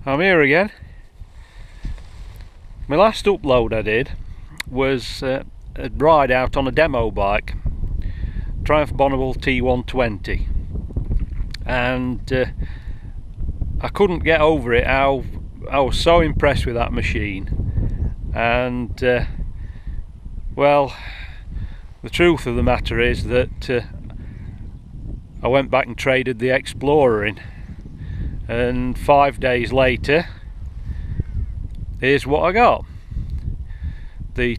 I'm here again. My last upload I did was a ride out on a demo bike, Triumph Bonneville T120, and I couldn't get over it how I was so impressed with that machine. And well, the truth of the matter is that I went back and traded the Explorer in, and 5 days later here's what I got: the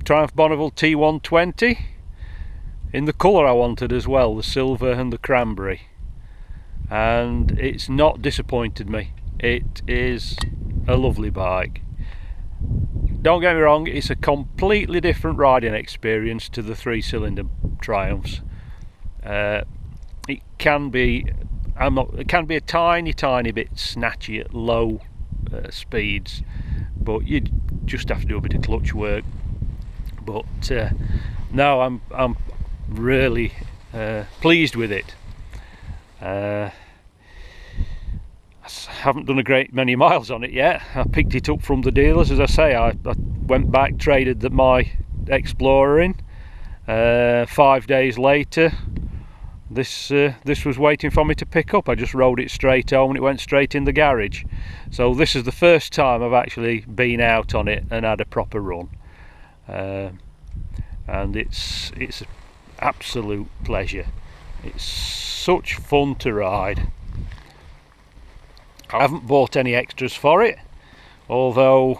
Triumph Bonneville T120 in the colour I wanted as well, the silver and the cranberry, and it's not disappointed me. It is a lovely bike. Don't get me wrong, it's a completely different riding experience to the 3-cylinder Triumphs. It can be a tiny bit snatchy at low speeds, but you just have to do a bit of clutch work. But no, I'm really pleased with it. I haven't done a great many miles on it yet. I picked it up from the dealers, as I say. I went back, traded my Explorer in. 5 days later, this was waiting for me to pick up. I just rode it straight home and it went straight in the garage. So this is the first time I've actually been out on it and had a proper run, and it's an absolute pleasure. It's such fun to ride. I haven't bought any extras for it, although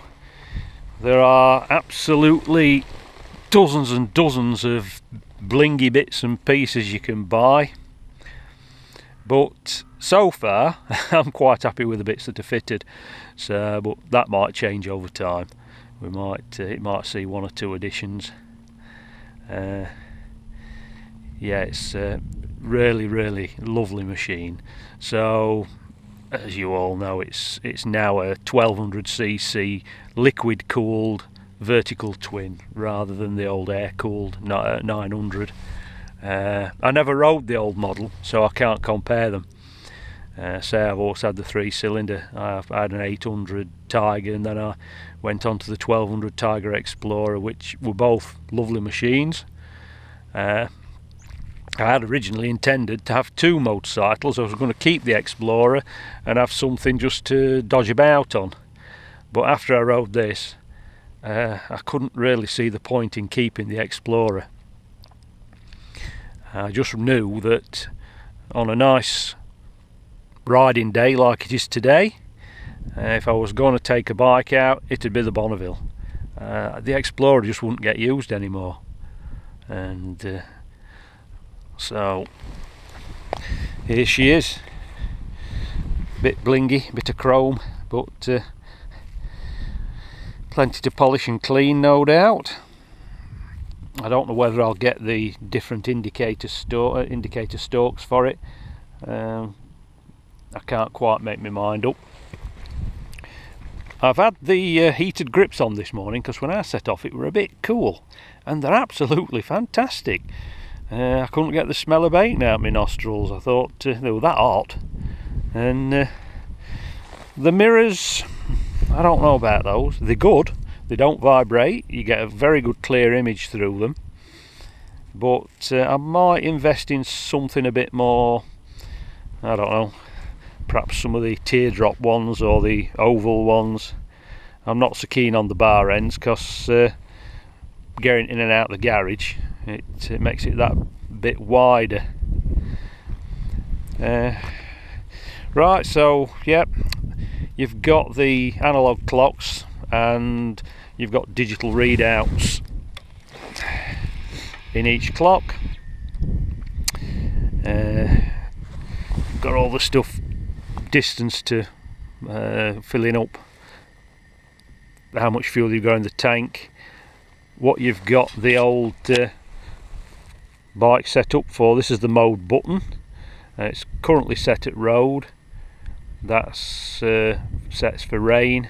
there are absolutely dozens and dozens of blingy bits and pieces you can buy. But so far I'm quite happy with the bits that are fitted. So, but that might change over time. We might it might see one or two additions. Yeah, it's a really lovely machine. So, as you all know, it's now a 1200cc liquid cooled vertical twin rather than the old air cooled 900. I never rode the old model, so I can't compare them. Say I've always had the 3-cylinder. I had an 800 Tiger, and then I went on to the 1200 Tiger Explorer, which were both lovely machines. I had originally intended to have two motorcycles. I was going to keep the Explorer and have something just to dodge about on. But after I rode this, I couldn't really see the point in keeping the Explorer. I just knew that on a nice riding day like it is today, if I was going to take a bike out, it'd be the Bonneville. The Explorer just wouldn't get used anymore, and so here she is. Bit blingy, bit of chrome, but plenty to polish and clean, no doubt. I don't know whether I'll get the different indicator stalks for it. I can't quite make my mind up. I've had the heated grips on this morning, because when I set off it were a bit cool, and they're absolutely fantastic. I couldn't get the smell of bacon out of my nostrils. I thought they were that hot. And the mirrors, I don't know about those. They're good. They don't vibrate. You get a very good clear image through them. But I might invest in something a bit more, I don't know, perhaps some of the teardrop ones or the oval ones. I'm not so keen on the bar ends, because getting in and out of the garage, it makes it that bit wider. Right, so yep, you've got the analog clocks and you've got digital readouts in each clock. Got all the stuff, distance to filling up, how much fuel you've got in the tank, what you've got the old bike set up for. This is the mode button. It's currently set at road. That's sets for rain.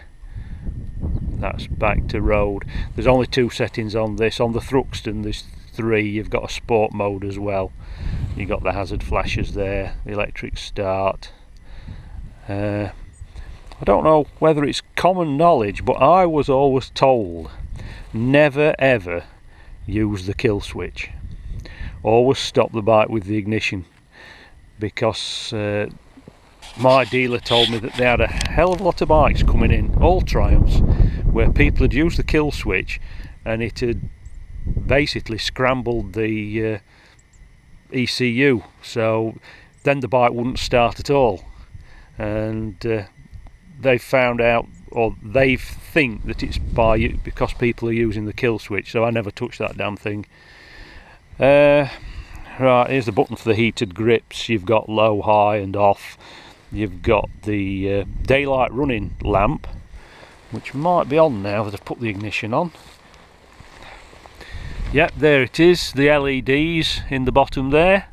That's back to road. There's only two settings on this. On the Thruxton there's three. You've got a sport mode as well. You've got the hazard flashes there, electric start. I don't know whether it's common knowledge, but I was always told never ever use the kill switch. Always stop the bike with the ignition, because my dealer told me that they had a hell of a lot of bikes coming in, all Triumphs, where people had used the kill switch and it had basically scrambled the ECU, so then the bike wouldn't start at all. And they found out, or they think that it's because people are using the kill switch, so I never touched that damn thing. Right, here's the button for the heated grips. You've got low, high and off. You've got the daylight running lamp, which might be on now that I've put the ignition on. Yep, there it is, the LEDs in the bottom there.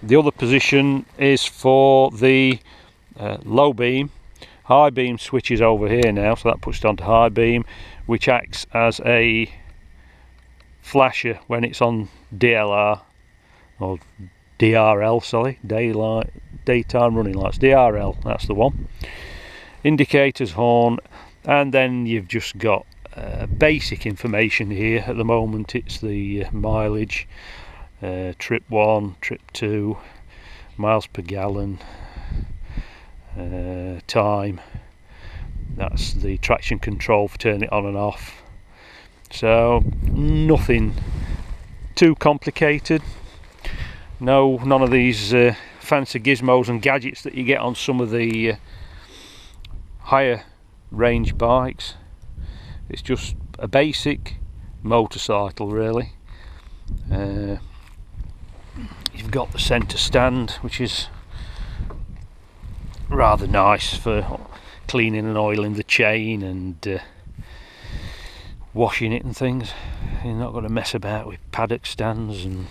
The other position is for the low beam. High beam switches over here now, so that puts it onto high beam, which acts as a flasher when it's on DLR, or DRL, sorry, daytime running lights, DRL, that's the one. Indicators, horn, and then you've just got basic information here. At the moment it's the mileage, trip 1, trip 2, miles per gallon, time. That's the traction control for turning it on and off. So nothing too complicated. None of these fancy gizmos and gadgets that you get on some of the higher range bikes. It's just a basic motorcycle really. You've got the centre stand, which is rather nice for cleaning and oiling the chain and washing it and things. You're not going to mess about with paddock stands and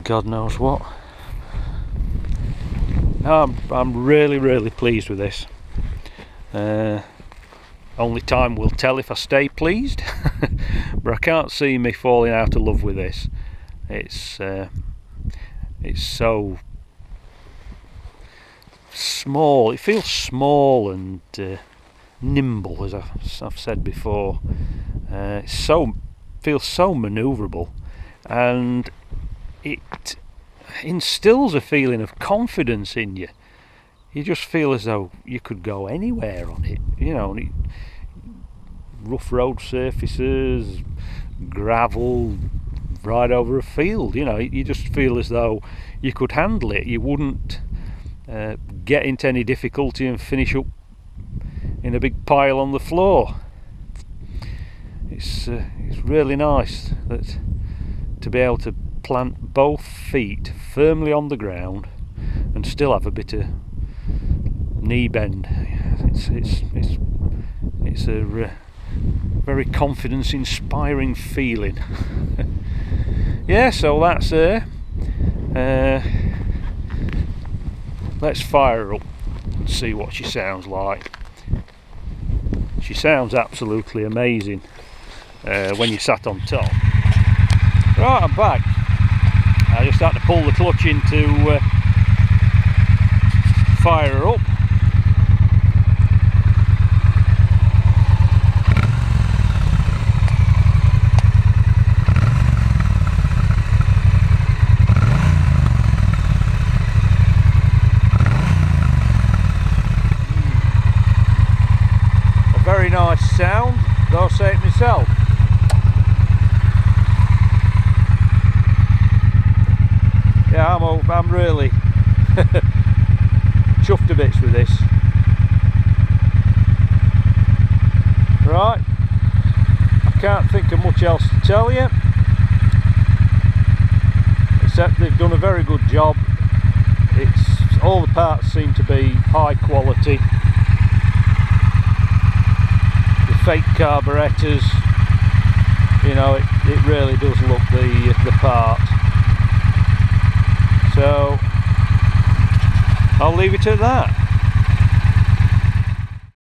God knows what. I'm really pleased with this. Only time will tell if I stay pleased. But I can't see me falling out of love with this. It's so small. It feels small and nimble, as I've said before. It feels so manoeuvrable, and it instills a feeling of confidence in you. You just feel as though you could go anywhere on it, you know. Rough road surfaces, gravel, right over a field, you know, you just feel as though you could handle it. You wouldn't get into any difficulty and finish up in a big pile on the floor. It's really nice that to be able to plant both feet firmly on the ground and still have a bit of knee bend. It's a very confidence inspiring feeling. Yeah, so that's her. Let's fire her up and see what she sounds like. She sounds absolutely amazing when you sat on top. Right, I'm back. I just had to pull the clutch in to fire her up. A very nice sound, though I say it myself. Yeah, I'm really chuffed to bits with this. Right, I can't think of much else to tell you, except they've done a very good job. All the parts seem to be high quality. The fake carburetors, you know, it really does look the part. So I'll leave it at that.